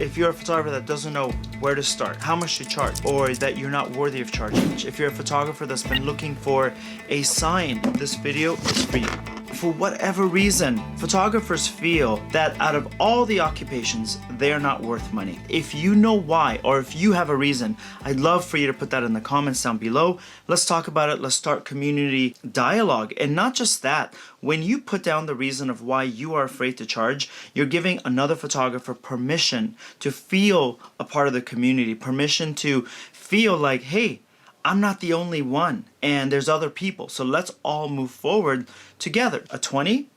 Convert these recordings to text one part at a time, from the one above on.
If you're a photographer that doesn't know where to start, how much to charge, or that you're not worthy of charging, if you're a photographer that's been looking for a sign, this video is for you. For whatever reason, photographers feel that out of all the occupations, they're not worth money. If you know why, or if you have a reason, I'd love for you to put that in the comments down below. Let's talk about it. Let's start community dialogue. And not just that, when you put down the reason of why you are afraid to charge, you're giving another photographer permission to feel a part of the community, permission to feel like, hey, I'm not the only one, and there's other people, so let's all move forward together. A 20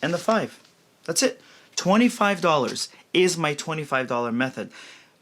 and the 5. That's it. $25 is my $25 method.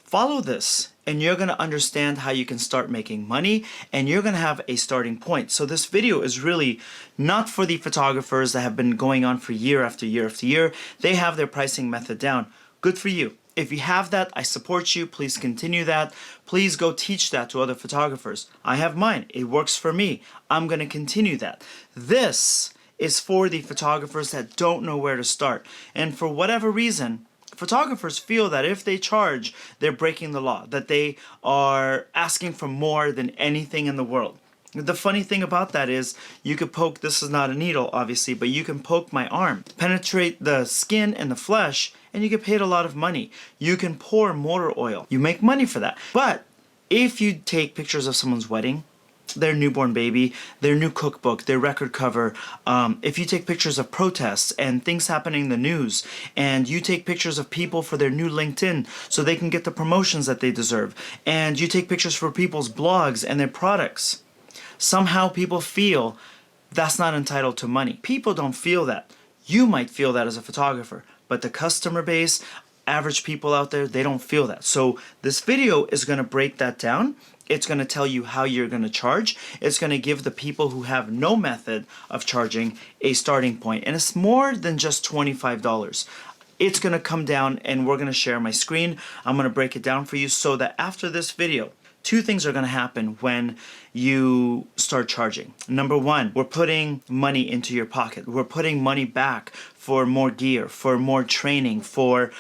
Follow this, and you're going to understand how you can start making money, and you're going to have a starting point. So this video is really not for the photographers that have been going on for year after year after year. They have their pricing method down. Good for you. If you have that, I support you. Please continue that. Please go teach that to other photographers. I have mine. It works for me. I'm going to continue that. This is for the photographers that don't know where to start. And for whatever reason, photographers feel that if they charge, they're breaking the law, that they are asking for more than anything in the world. The funny thing about that is you could poke, this is not a needle obviously, but you can poke my arm, penetrate the skin and the flesh, and you get paid a lot of money. You can pour motor oil. You make money for that. But if you take pictures of someone's wedding, their newborn baby, their new cookbook, their record cover, if you take pictures of protests and things happening in the news, and you take pictures of people for their new LinkedIn so they can get the promotions that they deserve, and you take pictures for people's blogs and their products, somehow people feel that's not entitled to money. People don't feel that. You might feel that as a photographer, but the customer base, average people out there, they don't feel that. So this video is going to break that down. It's going to tell you how you're going to charge. It's going to give the people who have no method of charging a starting point. And it's more than just $25. It's going to come down, and we're going to share my screen. I'm going to break it down for you so that after this video, two things are going to happen when you start charging. Number one, we're putting money into your pocket. We're putting money back for more gear, for more training, for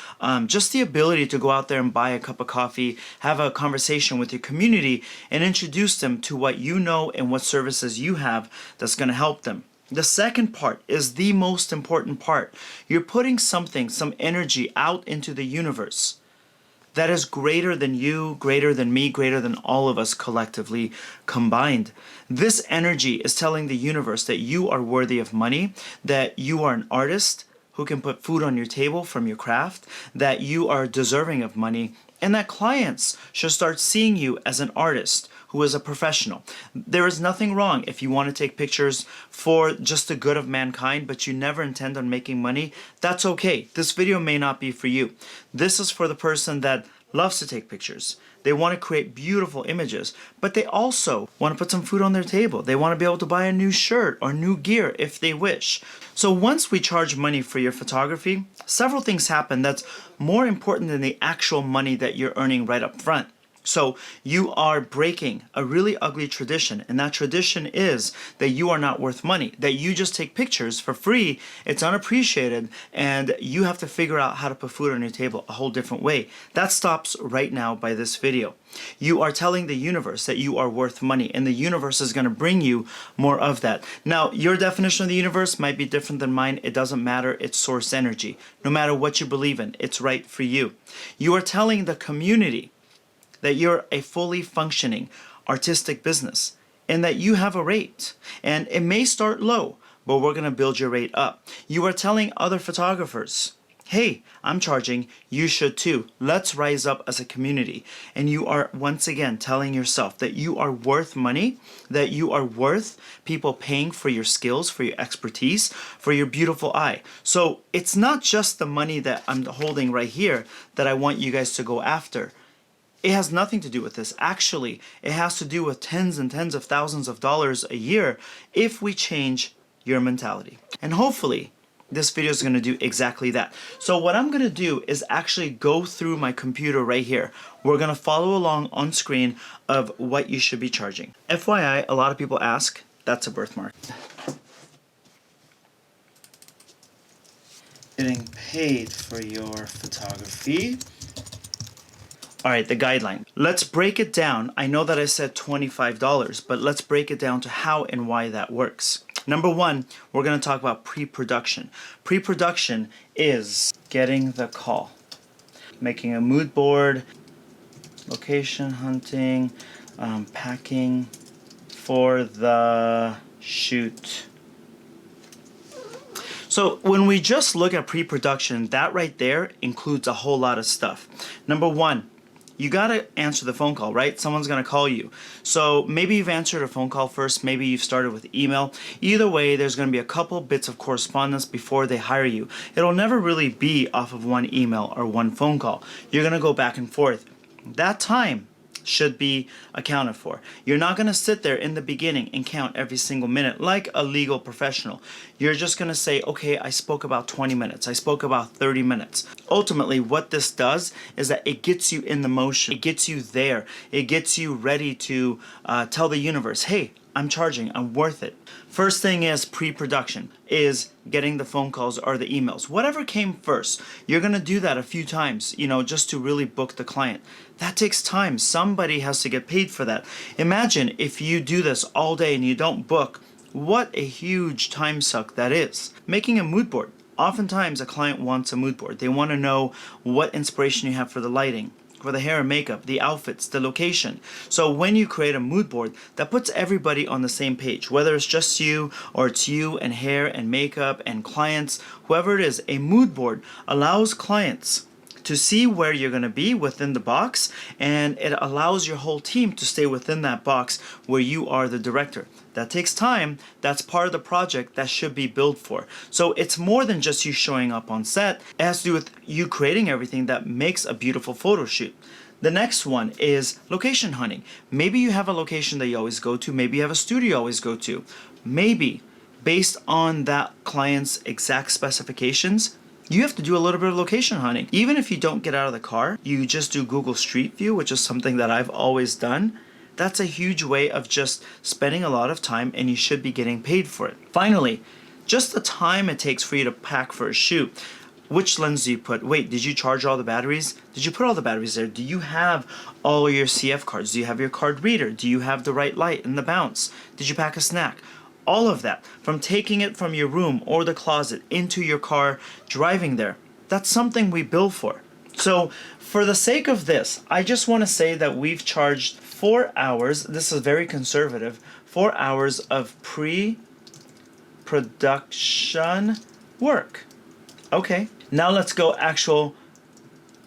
just the ability to go out there and buy a cup of coffee, have a conversation with your community, and introduce them to what you know and what services you have that's going to help them. The second part is the most important part. You're putting something, some energy out into the universe that is greater than you, greater than me, greater than all of us collectively combined. This energy is telling the universe that you are worthy of money, that you are an artist who can put food on your table from your craft, that you are deserving of money, and that clients should start seeing you as an artist who is a professional. There is nothing wrong if you want to take pictures for just the good of mankind, but you never intend on making money. That's okay. This video may not be for you. This is for the person that loves to take pictures. They want to create beautiful images, but they also want to put some food on their table. They want to be able to buy a new shirt or new gear if they wish. So once we charge money for your photography, several things happen that's more important than the actual money that you're earning right up front. So you are breaking a really ugly tradition, and that tradition is that you are not worth money, that you just take pictures for free, it's unappreciated, and you have to figure out how to put food on your table a whole different way. That stops right now by this video. You are telling the universe that you are worth money, and the universe is going to bring you more of that. Now, your definition of the universe might be different than mine. It doesn't matter. It's source energy. No matter what you believe in, it's right for you. You are telling the community that you're a fully functioning artistic business and that you have a rate. And it may start low, but we're going to build your rate up. You are telling other photographers, hey, I'm charging, you should too. Let's rise up as a community. And you are once again telling yourself that you are worth money, that you are worth people paying for your skills, for your expertise, for your beautiful eye. So it's not just the money that I'm holding right here that I want you guys to go after. It has nothing to do with this. Actually, it has to do with tens and tens of thousands of dollars a year if we change your mentality. And hopefully, this video is going to do exactly that. So what I'm going to do is actually go through my computer right here. We're going to follow along on screen of what you should be charging. FYI, a lot of people ask, that's a birthmark. Getting paid for your photography. All right, the guideline. Let's break it down. I know that I said $25, but let's break it down to how and why that works. Number one, we're going to talk about pre-production. Pre-production is getting the call, making a mood board, location hunting, packing for the shoot. So when we just look at pre-production, that right there includes a whole lot of stuff. Number one, you gotta answer the phone call, right? Someone's gonna call you. So maybe you've answered a phone call first, maybe you've started with email. Either way, there's gonna be a couple bits of correspondence before they hire you. It'll never really be off of one email or one phone call. You're gonna go back and forth. That time should be accounted for. You're not going to sit there in the beginning and count every single minute like a legal professional. You're just going to say, okay, I spoke about 20 minutes. I spoke about 30 minutes. Ultimately, what this does is that it gets you in the motion. It gets you there. It gets you ready to tell the universe, hey, I'm charging, I'm worth it. First thing is pre-production, is getting the phone calls or the emails. Whatever came first, you're gonna do that a few times, just to really book the client. That takes time. Somebody has to get paid for that. Imagine if you do this all day and you don't book, what a huge time suck that is. Making a mood board. Oftentimes a client wants a mood board. They want to know what inspiration you have for the lighting, for the hair and makeup, the outfits, the location. So when you create a mood board, that puts everybody on the same page, whether it's just you or it's you and hair and makeup and clients, whoever it is. A mood board allows clients to see where you're going to be within the box, and it allows your whole team to stay within that box where you are the director. That takes time. That's part of the project that should be billed for. So it's more than just you showing up on set. It has to do with you creating everything that makes a beautiful photo shoot. The next one is location hunting. Maybe you have a location that you always go to. Maybe you have a studio you always go to. Maybe based on that client's exact specifications, you have to do a little bit of location hunting. Even if you don't get out of the car, you just do Google Street View, which is something that I've always done. That's a huge way of just spending a lot of time, and you should be getting paid for it. Finally, just the time it takes for you to pack for a shoot. Which lens do you put? Wait, did you charge all the batteries? Did you put all the batteries there? Do you have all your CF cards? Do you have your card reader? Do you have the right light and the bounce? Did you pack a snack? All of that, from taking it from your room or the closet into your car, driving there, that's something we bill for. So for the sake of this, I just want to say that we've charged 4 hours, this is very conservative, 4 hours of pre-production work. Okay, now let's go actual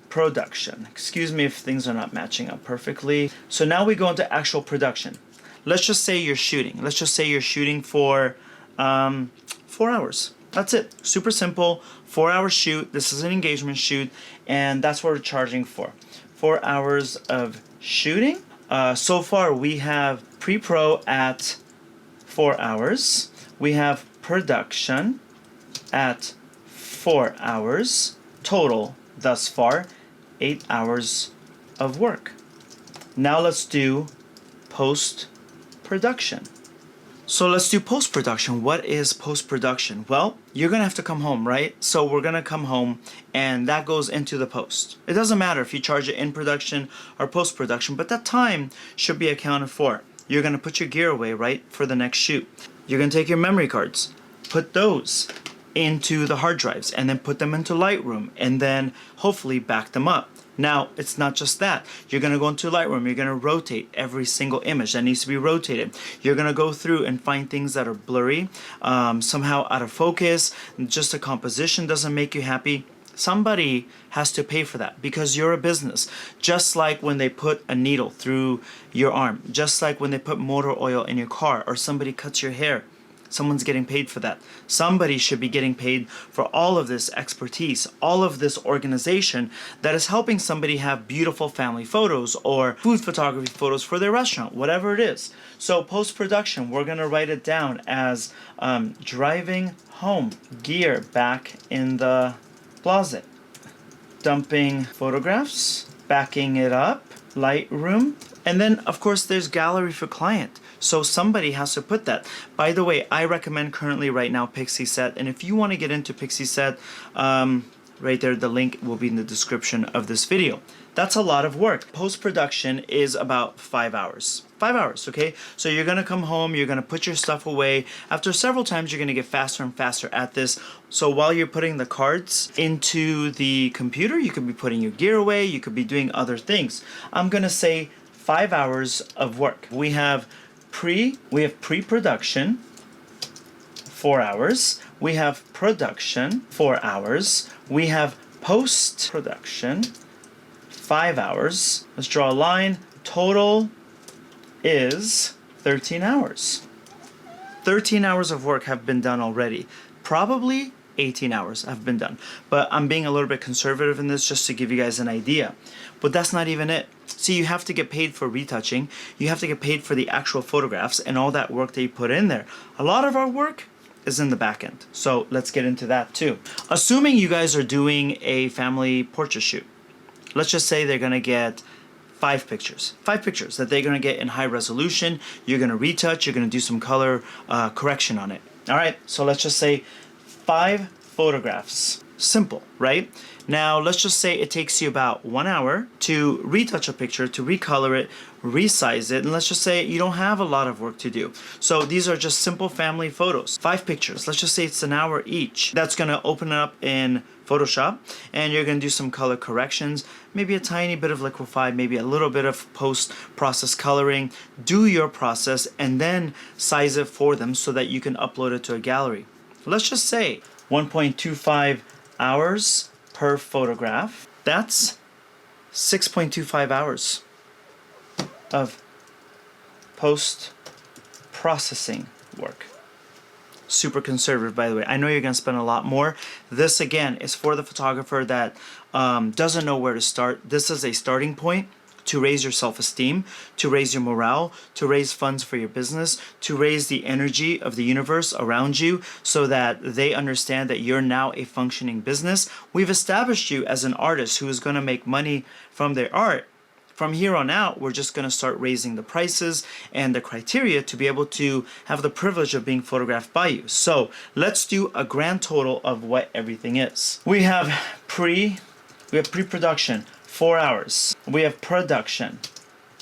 production. Excuse me if things are not matching up perfectly. So now we go into actual production. Let's just say you're shooting. Let's just say you're shooting for 4 hours. That's it. Super simple. 4-hour shoot. This is an engagement shoot, and that's what we're charging for. 4 hours of shooting. So far, we have pre-pro at 4 hours. We have production at 4 hours. Total thus far, 8 hours of work. Now let's do post-production. So let's do post-production. What is post-production? Well, you're gonna have to come home, right? So we're gonna come home, and that goes into the post. It doesn't matter if you charge it in production or post-production, but that time should be accounted for. You're gonna put your gear away, right, for the next shoot. You're gonna take your memory cards, put those into the hard drives, and then put them into Lightroom, and then hopefully back them up. Now, it's not just that. You're going to go into Lightroom. You're going to rotate every single image that needs to be rotated. You're going to go through and find things that are blurry, somehow out of focus, just a composition doesn't make you happy. Somebody has to pay for that because you're a business. Just like when they put a needle through your arm, just like when they put motor oil in your car, or somebody cuts your hair. Someone's getting paid for that. Somebody should be getting paid for all of this expertise, all of this organization that is helping somebody have beautiful family photos or food photography photos for their restaurant, whatever it is. So post-production, we're going to write it down as driving home, gear back in the closet, dumping photographs, backing it up, Lightroom, and then of course there's gallery for client. So somebody has to put that. By the way, I recommend currently right now Pixie Set, and if you want to get into Pixie Set, right there. The link will be in the description of this video. That's a lot of work. Post-production is about 5 hours. 5 hours, okay? So you're gonna come home, you're gonna put your stuff away. After several times, you're gonna get faster and faster at this. So while you're putting the cards into the computer, you could be putting your gear away, you could be doing other things. I'm gonna say 5 hours of work. We have pre-production, 4 hours. We have production, 4 hours. We have post-production, 5 hours. Let's draw a line. Total is 13 hours. 13 hours of work have been done already. Probably 18 hours have been done. But I'm being a little bit conservative in this just to give you guys an idea. But that's not even it. See, you have to get paid for retouching. You have to get paid for the actual photographs and all that work that you put in there. A lot of our work is in the back end. So let's get into that too. Assuming you guys are doing a family portrait shoot. Let's just say they're gonna get 5 pictures that they're gonna get in high resolution. You're gonna retouch, you're gonna do some color correction on it. All right, so let's just say 5 photographs. Simple, right? Now, let's just say it takes you about 1 hour to retouch a picture, to recolor it, resize it, and let's just say you don't have a lot of work to do. So these are just simple family photos. 5 pictures, let's just say it's an hour each. That's gonna open it up in Photoshop, and you're gonna do some color corrections, maybe a tiny bit of liquefied, maybe a little bit of post-process coloring. Do your process and then size it for them so that you can upload it to a gallery. Let's just say 1.25 hours per photograph. That's 6.25 hours of post-processing work. Super conservative, by the way. I know you're gonna spend a lot more. This again is for the photographer that doesn't know where to start. This is a starting point to raise your self-esteem, to raise your morale, to raise funds for your business, to raise the energy of the universe around you so that they understand that you're now a functioning business. We've established you as an artist who is gonna make money from their art. From here on out, we're just gonna start raising the prices and the criteria to be able to have the privilege of being photographed by you. So let's do a grand total of what everything is. We have pre-production, 4 hours. We have production,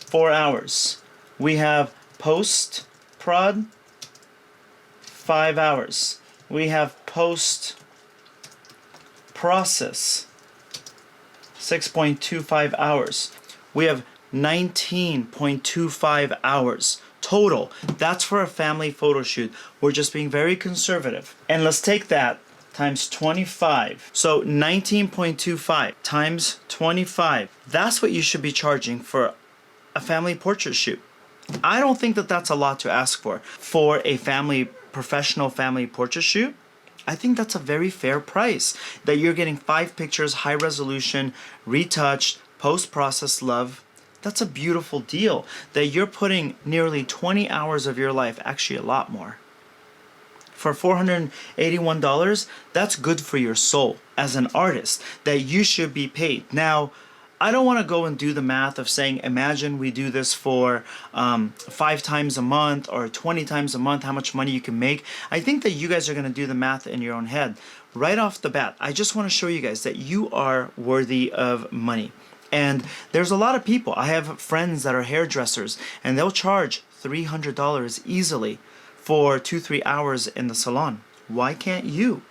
4 hours. We have post-prod, 5 hours. We have post-process, 6.25 hours. We have 19.25 hours total. That's for a family photo shoot. We're just being very conservative. And let's take that times 25. So 19.25 times 25. That's what you should be charging for a family portrait shoot. I don't think that that's a lot to ask for a professional family portrait shoot. I think that's a very fair price, that you're getting 5 pictures, high resolution, retouched, post-process love. That's a beautiful deal, that you're putting nearly 20 hours of your life, actually a lot more. For $481, that's good for your soul as an artist, that you should be paid. Now, I don't want to go and do the math of saying, imagine we do this for 5 times a month or 20 times a month, how much money you can make. I think that you guys are going to do the math in your own head. Right off the bat, I just want to show you guys that you are worthy of money. And there's a lot of people. I have friends that are hairdressers, and they'll charge $300 easily for 2-3 hours in the salon. Why can't you?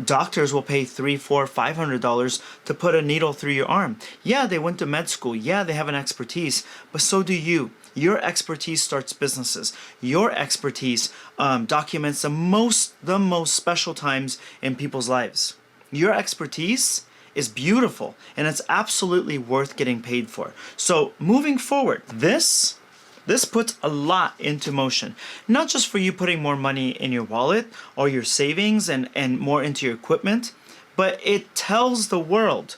Doctors will pay $300, $400, $500 to put a needle through your arm. Yeah, they went to med school. Yeah, they have an expertise, but so do you. Your expertise starts businesses. Your expertise documents the most special times in people's lives. Your expertise is beautiful, and it's absolutely worth getting paid for. So moving forward, this puts a lot into motion. Not just for you putting more money in your wallet or your savings and more into your equipment, but it tells the world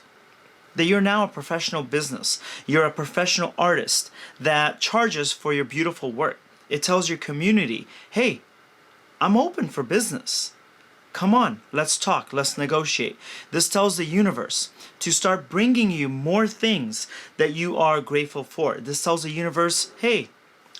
that you're now a professional business. You're a professional artist that charges for your beautiful work. It tells your community, hey, I'm open for business. Come on, let's talk, let's negotiate. This tells the universe to start bringing you more things that you are grateful for. This tells the universe, hey,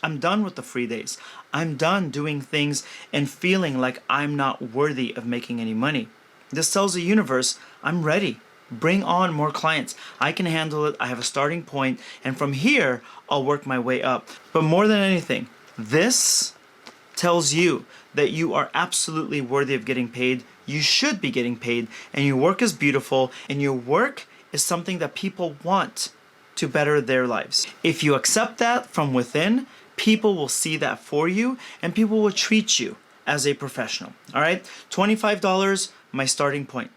I'm done with the free days. I'm done doing things and feeling like I'm not worthy of making any money. This tells the universe, I'm ready. Bring on more clients. I can handle it. I have a starting point, and from here, I'll work my way up. But more than anything, this tells you that you are absolutely worthy of getting paid. You should be getting paid, and your work is beautiful, and your work is something that people want to better their lives. If you accept that from within, people will see that for you, and people will treat you as a professional. All right, $25, my starting point.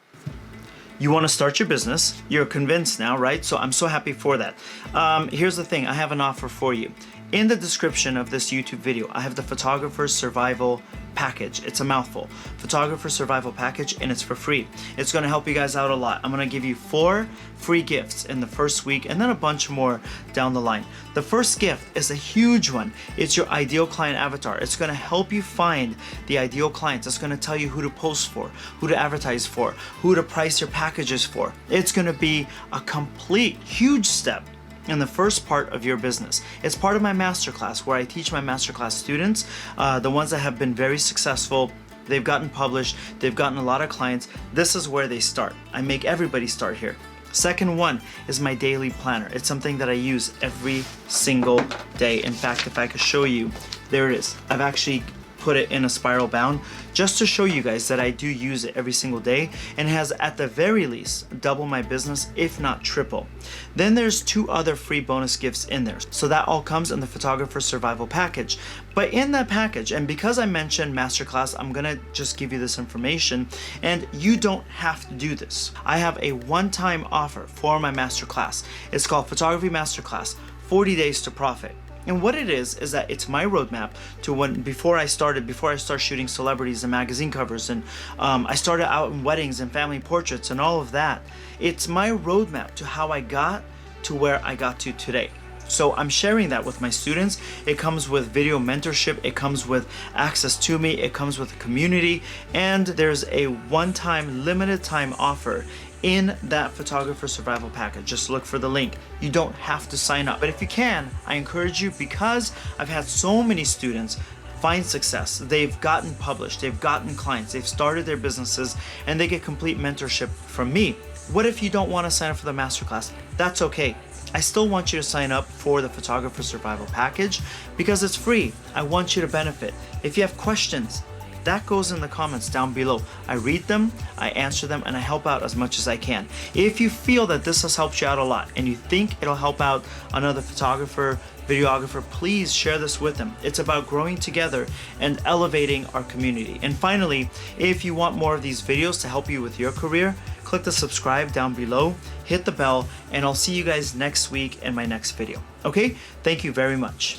You want to start your business. You're convinced now, right? So I'm so happy for that. Here's the thing. I have an offer for you. In the description of this YouTube video, I have the Photographer's Survival Package. It's a mouthful. Photographer's Survival Package, and it's for free. It's going to help you guys out a lot. I'm going to give you 4 free gifts in the first week, and then a bunch more down the line. The first gift is a huge one. It's your ideal client avatar. It's going to help you find the ideal clients. It's going to tell you who to post for, who to advertise for, who to price your packages for. It's going to be a complete, huge step in the first part of your business. It's part of my masterclass where I teach my masterclass students, the ones that have been very successful. They've gotten published, they've gotten a lot of clients. This is where they start. I make everybody start here. Second one is my daily planner. It's something that I use every single day. In fact, if I could show you, there it is. I've actually put it in a spiral bound just to show you guys that I do use it every single day, and it has at the very least double my business, if not triple. Then there's 2 other free bonus gifts in there. So that all comes in the Photographer's Survival Package. But in that package, and because I mentioned Masterclass, I'm gonna just give you this information, and you don't have to do this. I have a one-time offer for my Masterclass. It's called Photography Masterclass, 40 Days to Profit. And what it is that it's my roadmap to when, before I start shooting celebrities and magazine covers, and I started out in weddings and family portraits and all of that. It's my roadmap to how I got to where I got to today. So I'm sharing that with my students. It comes with video mentorship, it comes with access to me, it comes with a community, and there's a one-time limited time offer in that Photographer Survival Package. Just look for the link. You don't have to sign up, but if you can, I encourage you, because I've had so many students find success. They've gotten published, they've gotten clients, they've started their businesses, and they get complete mentorship from me. What if you don't want to sign up for the masterclass? That's okay. I still want you to sign up for the Photographer Survival Package because it's free. I want you to benefit. If you have questions, that goes in the comments down below. I read them, I answer them, and I help out as much as I can. If you feel that this has helped you out a lot and you think it'll help out another photographer, videographer, please share this with them. It's about growing together and elevating our community. And finally, if you want more of these videos to help you with your career, click the subscribe down below, hit the bell, and I'll see you guys next week in my next video. Okay? Thank you very much.